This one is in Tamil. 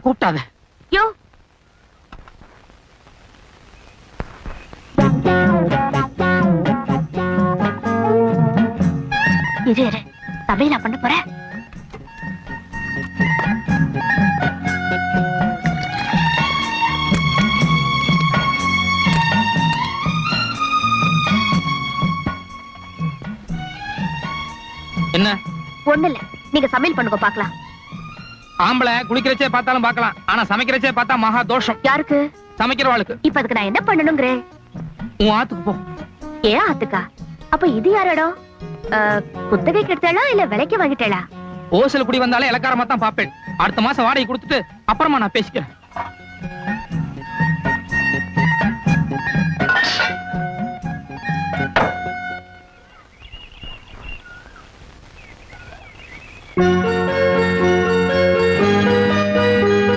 கூட்டாத. யோ இரு இரு, சமையலா பண்ண போற? என்ன? ஒண்ணு இல்ல, நீங்க சமையல் பண்ணுங்க பாக்கலாம். ஆம்பளை குளிக்கிறச்சே பார்த்தாலும் பார்க்கலாம், ஆனா சமைக்கிறச்சே பார்த்தா மகா தோஷம். யாருக்கு? சமைக்கிறவாளுக்கு. இப்ப அதுக்கு நான் என்ன பண்ணணுங்கிறேன்? உன் ஆத்துக்கு போ. ஏன் ஆத்துக்கா? அப்ப இது யார் இடம்? குத்தகைக்கு எடுத்தாளா இல்ல விலைக்கு வாங்கிட்டாளா? ஓசல் குடி வந்தாலே இலக்காரமா தான் பாப்பேன். அடுத்த மாசம் வாடகை கொடுத்துட்டு அப்புறமா நான் பேசிக்கிறேன்.